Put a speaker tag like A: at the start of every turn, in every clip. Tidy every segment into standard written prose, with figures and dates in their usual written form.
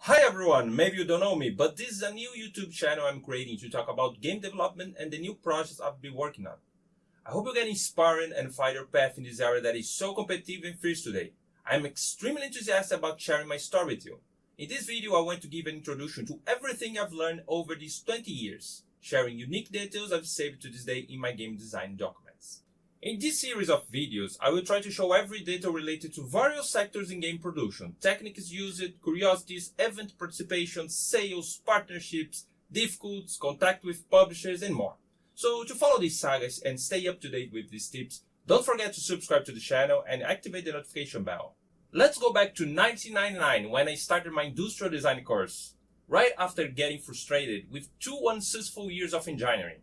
A: Hi everyone, maybe you don't know me, but this is a new YouTube channel I'm creating to talk about game development and the new projects I've been working on. I hope you get inspired and find your path in this area that is so competitive and fierce today. I'm extremely enthusiastic about sharing my story with you. In this video, I want to give an introduction to everything I've learned over these 20 years, sharing unique details I've saved to this day in my game design documents. In this series of videos, I will try to show every detail related to various sectors in game production, techniques used, curiosities, event participation, sales, partnerships, difficulties, contact with publishers, and more. So to follow these sagas and stay up to date with these tips, don't forget to subscribe to the channel and activate the notification bell. Let's go back to 1999 when I started my industrial design course, right after getting frustrated with 2 unsuccessful years of engineering.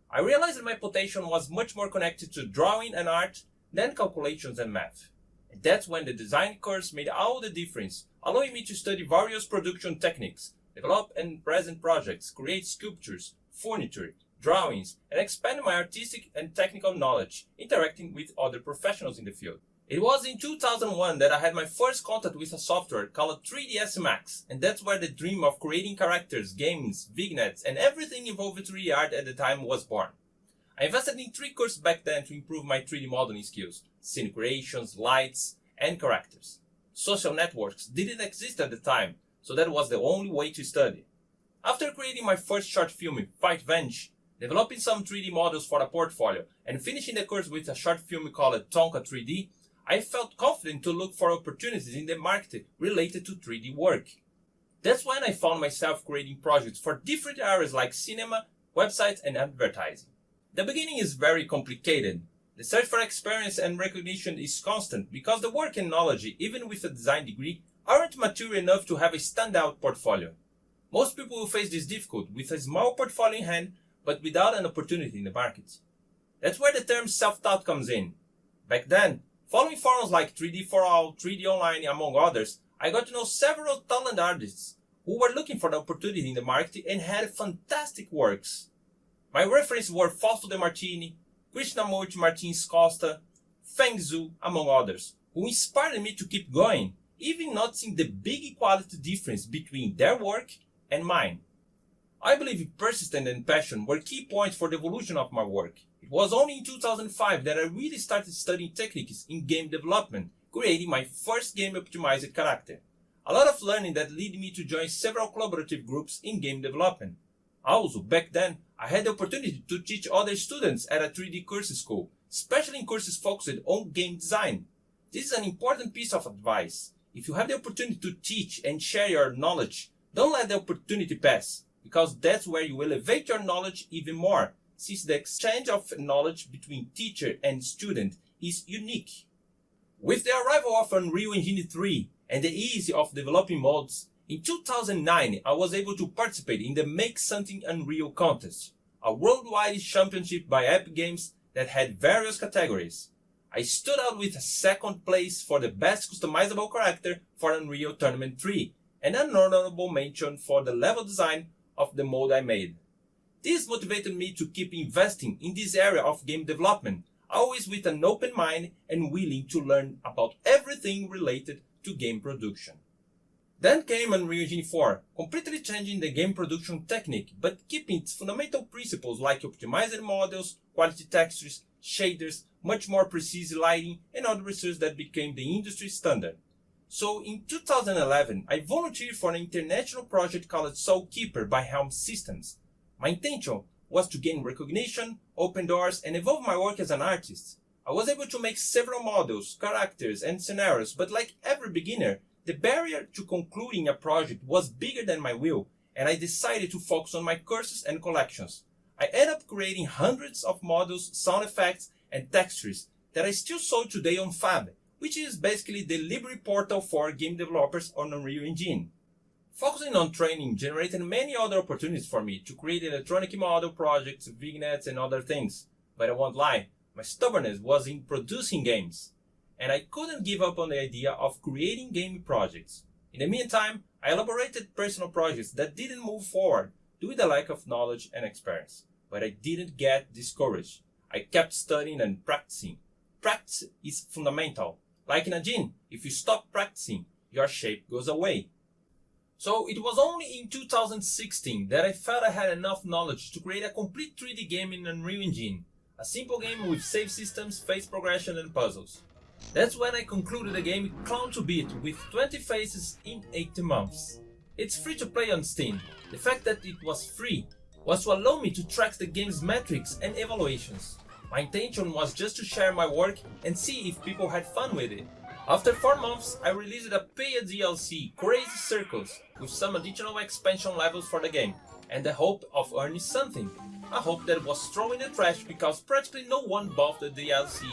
A: I realized that my potential was much more connected to drawing and art than calculations and math. And that's when the design course made all the difference, allowing me to study various production techniques, develop and present projects, create sculptures, furniture, drawings, and expand my artistic and technical knowledge, interacting with other professionals in the field. It was in 2001 that I had my first contact with a software called 3ds Max, and that's where the dream of creating characters, games, vignettes, and everything involved 3D art at the time was born. I invested in 3 courses back then to improve my 3D modeling skills, scene creations, lights, and characters. Social networks didn't exist at the time, so that was the only way to study. After creating my first short film, Fight Venge, developing some 3D models for a portfolio, and finishing the course with a short film called Tonka 3D, I felt confident to look for opportunities in the market related to 3D work. That's when I found myself creating projects for different areas like cinema, websites, and advertising. The beginning is very complicated. The search for experience and recognition is constant because the work and knowledge, even with a design degree, aren't mature enough to have a standout portfolio. Most people will face this difficulty with a small portfolio in hand, but without an opportunity in the market. That's where the term self-taught comes in. Back then, following forums like 3D for All, 3D Online, among others, I got to know several talented artists who were looking for the opportunity in the market and had fantastic works. My references were Fausto De Martini, Krishnamurti Martins Costa, Feng Zhu, among others, who inspired me to keep going, even noticing the big quality difference between their work and mine. I believe persistence and passion were key points for the evolution of my work. It was only in 2005 that I really started studying techniques in game development, creating my first game-optimized character. A lot of learning that led me to join several collaborative groups in game development. Also, back then, I had the opportunity to teach other students at a 3D course school, especially in courses focused on game design. This is an important piece of advice. If you have the opportunity to teach and share your knowledge, don't let the opportunity pass, because that's where you elevate your knowledge even more, since the exchange of knowledge between teacher and student is unique. With the arrival of Unreal Engine 3 and the ease of developing mods, in 2009 I was able to participate in the Make Something Unreal contest, a worldwide championship by Epic Games that had various categories. I stood out with a second place for the best customizable character for Unreal Tournament 3 and an honorable mention for the level design of the mod I made. This motivated me to keep investing in this area of game development, always with an open mind and willing to learn about everything related to game production. Then came Unreal Engine 4, completely changing the game production technique, but keeping its fundamental principles like optimized models, quality textures, shaders, much more precise lighting, and other research that became the industry standard. So in 2011, I volunteered for an international project called Soulkeeper by Helm Systems. My intention was to gain recognition, open doors, and evolve my work as an artist. I was able to make several models, characters, and scenarios, but like every beginner, the barrier to concluding a project was bigger than my will, and I decided to focus on my courses and collections. I ended up creating hundreds of models, sound effects, and textures that I still sold today on Fab, which is basically the library portal for game developers on Unreal Engine. Focusing on training generated many other opportunities for me to create electronic model projects, vignettes, and other things. But I won't lie, my stubbornness was in producing games, and I couldn't give up on the idea of creating game projects. In the meantime, I elaborated personal projects that didn't move forward due to the lack of knowledge and experience. But I didn't get discouraged. I kept studying and practicing. Practice is fundamental. Like in a gym, if you stop practicing, your shape goes away. So it was only in 2016 that I felt I had enough knowledge to create a complete 3D game in Unreal Engine, a simple game with save systems, phase progression and puzzles. That's when I concluded the game Clown to Beat with 20 phases in 80 months. It's free to play on Steam. The fact that it was free was to allow me to track the game's metrics and evaluations. My intention was just to share my work and see if people had fun with it. After 4 months, I released a paid DLC, Crazy Circles, with some additional expansion levels for the game, and the hope of earning something. A hope that was thrown in the trash because practically no one bought the DLC.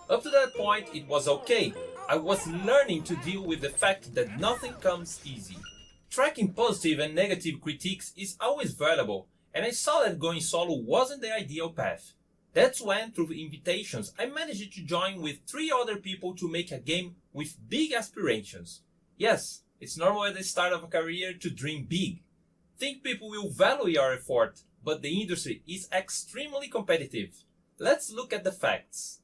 A: Up to that point, it was okay. I was learning to deal with the fact that nothing comes easy. Tracking positive and negative critiques is always valuable, and I saw that going solo wasn't the ideal path. That's when, through invitations, I managed to join with 3 other people to make a game with big aspirations. Yes, it's normal at the start of a career to dream big. Think people will value your effort, but the industry is extremely competitive. Let's look at the facts.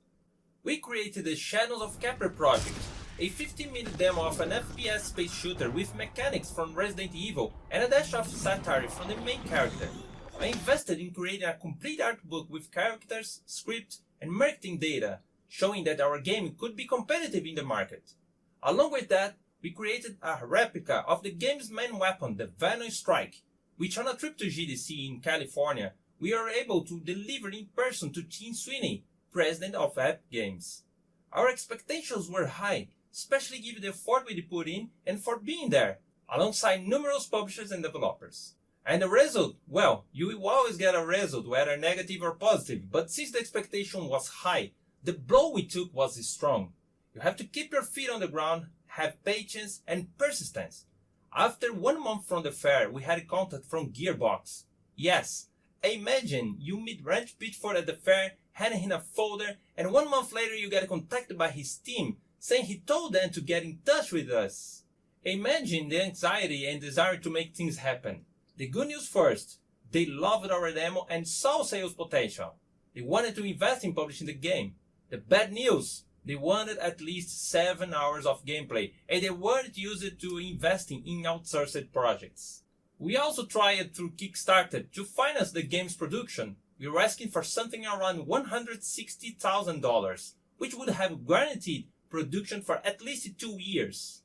A: We created the Shadows of Kepler project, a 15-minute demo of an FPS space shooter with mechanics from Resident Evil and a dash of satire from the main character. I invested in creating a complete art book with characters, script, and marketing data, showing that our game could be competitive in the market. Along with that, we created a replica of the game's main weapon, the Venom Strike, which on a trip to GDC in California, we were able to deliver in person to Tim Sweeney, president of Epic Games. Our expectations were high, especially given the effort we put in and for being there, alongside numerous publishers and developers. And the result? Well, you will always get a result, whether negative or positive, but since the expectation was high, the blow we took was strong. You have to keep your feet on the ground, have patience and persistence. After 1 month from the fair, we had contact from Gearbox. Yes, imagine you meet Ranch Pitchford at the fair, hand him a folder, and 1 month later you get contacted by his team, saying he told them to get in touch with us. Imagine the anxiety and desire to make things happen. The good news first, they loved our demo and saw sales potential. They wanted to invest in publishing the game. The bad news, they wanted at least 7 hours of gameplay and they weren't used to investing in outsourced projects. We also tried through Kickstarter to finance the game's production. We were asking for something around $160,000, which would have guaranteed production for at least 2 years.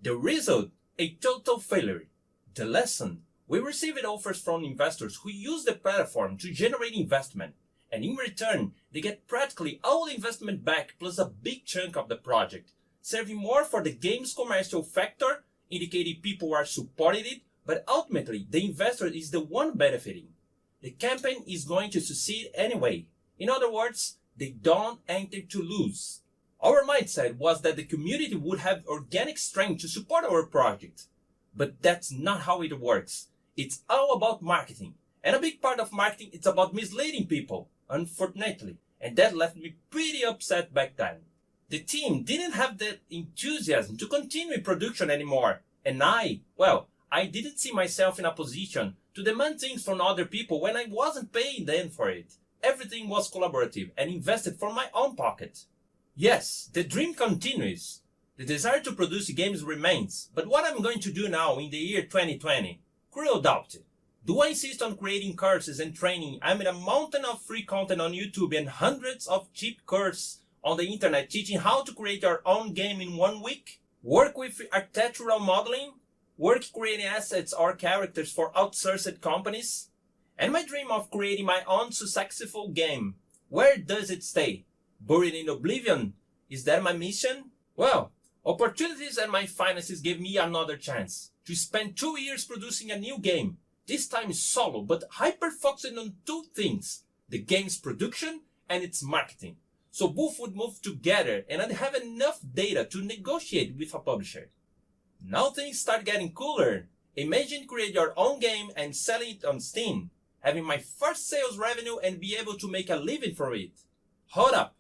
A: The result, a total failure. The lesson, we received offers from investors who use the platform to generate investment, and in return, they get practically all the investment back plus a big chunk of the project, serving more for the game's commercial factor, indicating people are supporting it, but ultimately the investor is the one benefiting. The campaign is going to succeed anyway. In other words, they don't enter to lose. Our mindset was that the community would have organic strength to support our project. But that's not how it works. It's all about marketing. And a big part of marketing is about misleading people, unfortunately. And that left me pretty upset back then. The team didn't have that enthusiasm to continue production anymore. And I didn't see myself in a position to demand things from other people when I wasn't paying them for it. Everything was collaborative and invested from my own pocket. Yes, the dream continues. The desire to produce games remains. But what I'm going to do now in the year 2020? Real doubt. Do I insist on creating courses and training amid a mountain of free content on YouTube and hundreds of cheap courses on the internet teaching how to create your own game in 1 week? Work with architectural modeling? Work creating assets or characters for outsourced companies? And my dream of creating my own successful game, where does it stay? Buried in oblivion? Is that my mission? Well, opportunities and my finances gave me another chance to spend 2 years producing a new game, this time solo, but hyper-focusing on 2 things, the game's production and its marketing. So both would move together and I'd have enough data to negotiate with a publisher. Now things start getting cooler. Imagine create your own game and selling it on Steam, having my first sales revenue and be able to make a living from it. Hold up,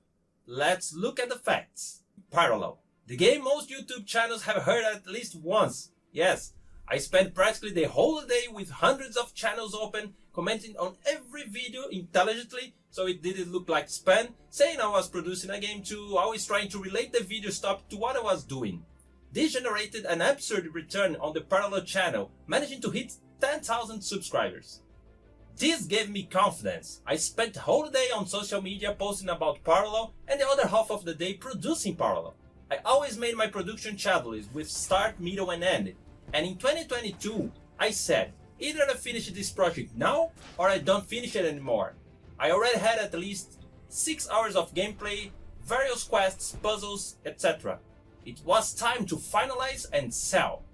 A: let's look at the facts. Parallel. The game most YouTube channels have heard at least once. Yes, I spent practically the whole day with hundreds of channels open, commenting on every video intelligently so it didn't look like spam, saying I was producing a game too, always trying to relate the video stop to what I was doing. This generated an absurd return on the parallel channel, managing to hit 10,000 subscribers. This gave me confidence. I spent the whole day on social media posting about Parallel and the other half of the day producing Parallel. I always made my production checklists with start, middle and end. And in 2022, I said, either I finish this project now or I don't finish it anymore. I already had at least 6 hours of gameplay, various quests, puzzles, etc. It was time to finalize and sell.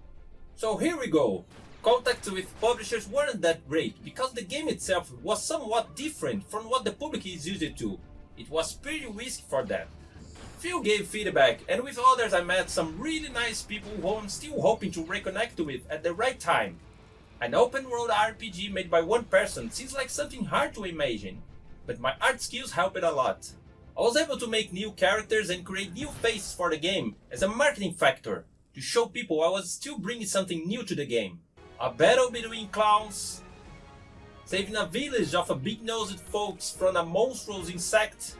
A: So here we go. Contacts with publishers weren't that great because the game itself was somewhat different from what the public is used to. It was pretty risky for them. Few gave feedback, and with others I met some really nice people who I'm still hoping to reconnect with at the right time. An open world RPG made by one person seems like something hard to imagine, but my art skills helped a lot. I was able to make new characters and create new faces for the game as a marketing factor, to show people I was still bringing something new to the game. A battle between clowns, saving a village of a big-nosed folks from a monstrous insect.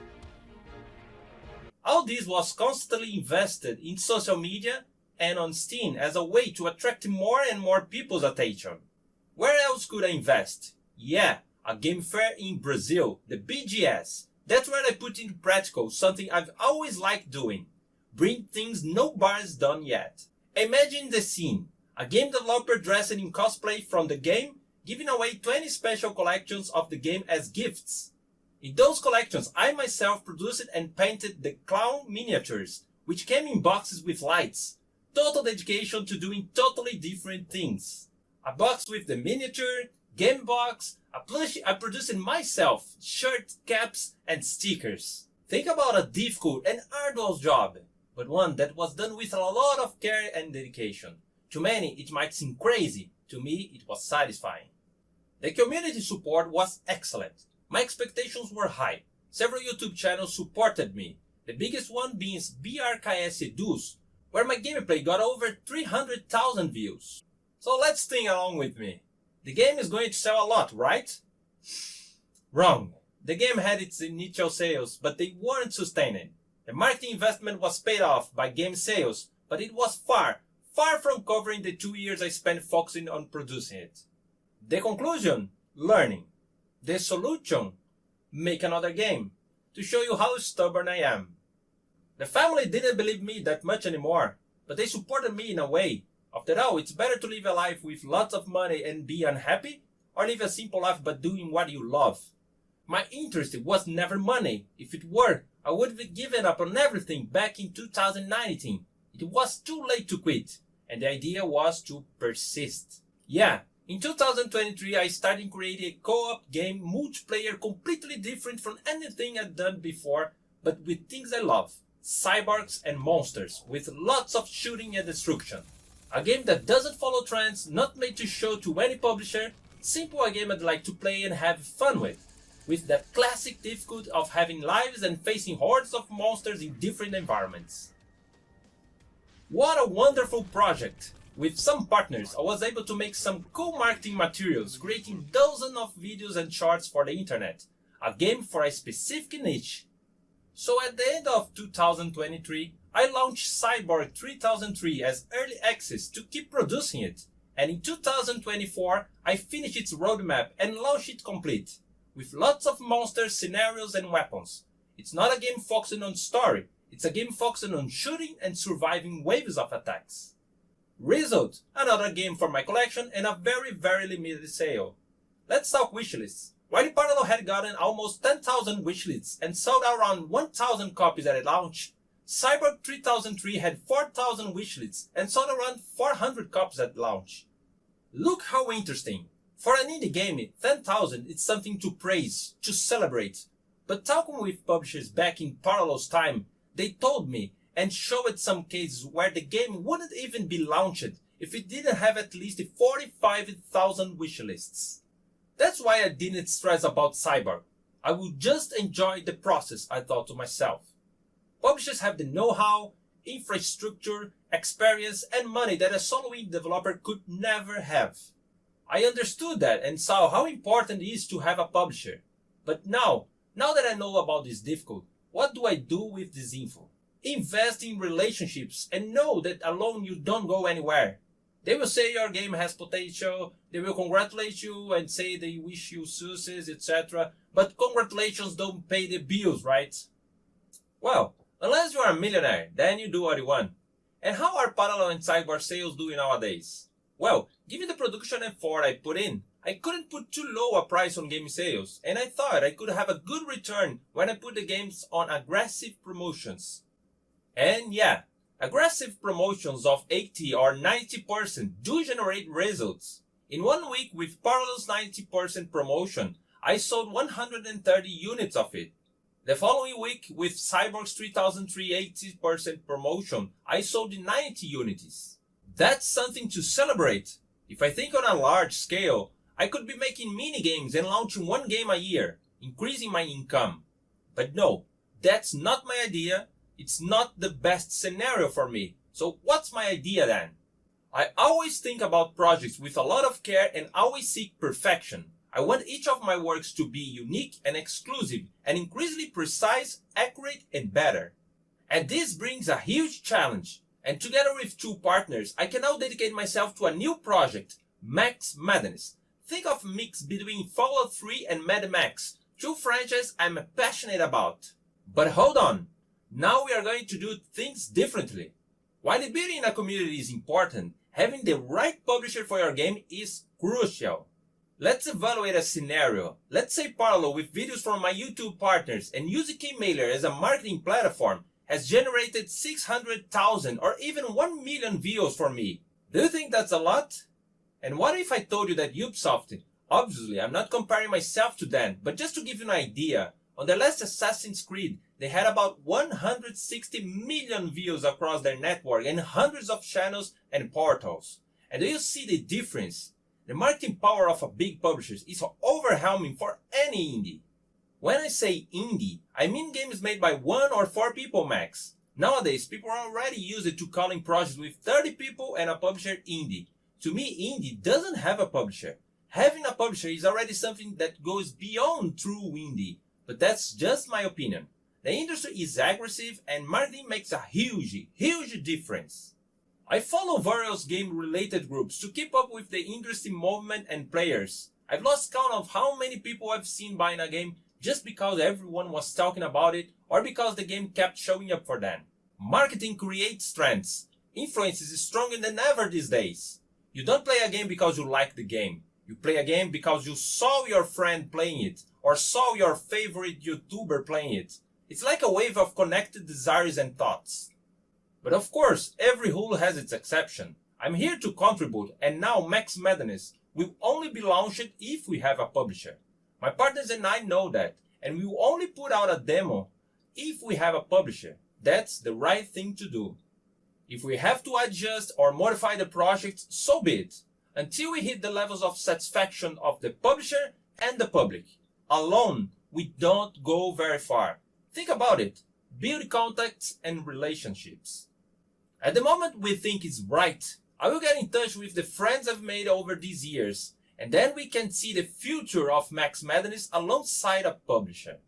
A: All this was constantly invested in social media and on Steam as a way to attract more and more people's attention. Where else could I invest? Yeah, a game fair in Brazil, the BGS. That's where I put into practical something I've always liked doing. Bring things nobody's done yet. Imagine the scene. A game developer dressed in cosplay from the game, giving away 20 special collections of the game as gifts. In those collections, I myself produced and painted the clown miniatures, which came in boxes with lights. Total dedication to doing totally different things. A box with the miniature, game box, a plushie I produced myself, shirt, caps, and stickers. Think about a difficult and arduous job, but one that was done with a lot of care and dedication. To many, it might seem crazy. To me, it was satisfying. The community support was excellent. My expectations were high. Several YouTube channels supported me, the biggest one being BRKS Dus, where my gameplay got over 300,000 views. So let's think along with me. The game is going to sell a lot, right? Wrong. The game had its initial sales, but they weren't sustained. The marketing investment was paid off by game sales, but it was far from covering the 2 years I spent focusing on producing it. The conclusion? Learning. The solution? Make another game, to show you how stubborn I am. The family didn't believe me that much anymore, but they supported me in a way. After all, it's better to live a life with lots of money and be unhappy, or live a simple life but doing what you love. My interest was never money. If it were, I would have given up on everything back in 2019. It was too late to quit, and the idea was to persist. Yeah. In 2023, I started creating a co-op game multiplayer completely different from anything I'd done before, but with things I love. Cyborgs and monsters, with lots of shooting and destruction. A game that doesn't follow trends, not made to show to any publisher, simple a game I'd like to play and have fun with that classic difficulty of having lives and facing hordes of monsters in different environments. What a wonderful project! With some partners, I was able to make some cool marketing materials, creating dozens of videos and shorts for the internet. A game for a specific niche. So at the end of 2023, I launched Cyborg 3003 as early access to keep producing it. And in 2024, I finished its roadmap and launched it complete, with lots of monsters, scenarios and weapons. It's not a game focusing on story, it's a game focusing on shooting and surviving waves of attacks. Result, another game for my collection and a very limited sale. Let's talk wishlists. While Parallel had gotten almost 10,000 wishlists and sold around 1,000 copies at launch, Cyborg 3003 had 4,000 wishlists and sold around 400 copies at launch. Look how interesting. For an indie game, 10,000 is something to praise, to celebrate. But talking with publishers back in Parallel's time, they told me and showed some cases where the game wouldn't even be launched if it didn't have at least 45,000 wishlists. That's why I didn't stress about Cyborg. I would just enjoy the process, I thought to myself. Publishers have the know-how, infrastructure, experience, and money that a solo-indie developer could never have. I understood that and saw how important it is to have a publisher. But now that I know about this difficult, what do I do with this info? Invest in relationships and know that alone you don't go anywhere. They will say your game has potential, they will congratulate you and say they wish you success, etc. But congratulations don't pay the bills, right? Well, unless you are a millionaire, then you do what you want. And how are parallel and sidebar sales doing nowadays? Well, given the production effort I put in, I couldn't put too low a price on game sales, and I thought I could have a good return when I put the games on aggressive promotions. And yeah, aggressive promotions of 80 or 90% do generate results. In 1 week with Parallel's 90% promotion, I sold 130 units of it. The following week with Cyborg's 3,380% promotion, I sold 90 units. That's something to celebrate. If I think on a large scale, I could be making mini games and launching 1 game a year, increasing my income. But no, that's not my idea. It's not the best scenario for me. So what's my idea then? I always think about projects with a lot of care and always seek perfection. I want each of my works to be unique and exclusive and increasingly precise, accurate, and better. And this brings a huge challenge. And together with 2 partners, I can now dedicate myself to a new project, Max Madness. Think of a mix between Fallout 3 and Mad Max, 2 franchises I'm passionate about. But hold on, now we are going to do things differently. While building a community is important, having the right publisher for your game is crucial. Let's evaluate a scenario. Let's say Parallel with videos from my YouTube partners and using Keymailer as a marketing platform has generated 600,000 or even 1 million views for me. Do you think that's a lot? And what if I told you that Ubisoft, obviously I'm not comparing myself to them, but just to give you an idea, on the last Assassin's Creed, they had about 160 million views across their network and hundreds of channels and portals. And do you see the difference? The marketing power of a big publisher is overwhelming for any indie. When I say indie, I mean games made by 1 or 4 people max. Nowadays, people are already used to calling projects with 30 people and a publisher indie. To me, indie doesn't have a publisher. Having a publisher is already something that goes beyond true indie, but that's just my opinion. The industry is aggressive and marketing makes a huge difference. I follow various game-related groups to keep up with the industry movement and players. I've lost count of how many people I've seen buying a game just because everyone was talking about it or because the game kept showing up for them. Marketing creates trends. Influence is stronger than ever these days. You don't play a game because you like the game. You play a game because you saw your friend playing it or saw your favorite YouTuber playing it. It's like a wave of connected desires and thoughts. But of course, every rule has its exception. I'm here to contribute, and now Max Madness will only be launched if we have a publisher. My partners and I know that, and we will only put out a demo if we have a publisher. That's the right thing to do. If we have to adjust or modify the project, so be it, until we hit the levels of satisfaction of the publisher and the public. Alone, we don't go very far. Think about it. Build contacts and relationships. At the moment we think is right, I will get in touch with the friends I've made over these years, and then we can see the future of Max Madness alongside a publisher.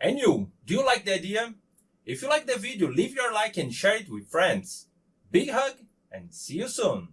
A: And you, do you like the idea? If you like the video, leave your like and share it with friends. Big hug and see you soon.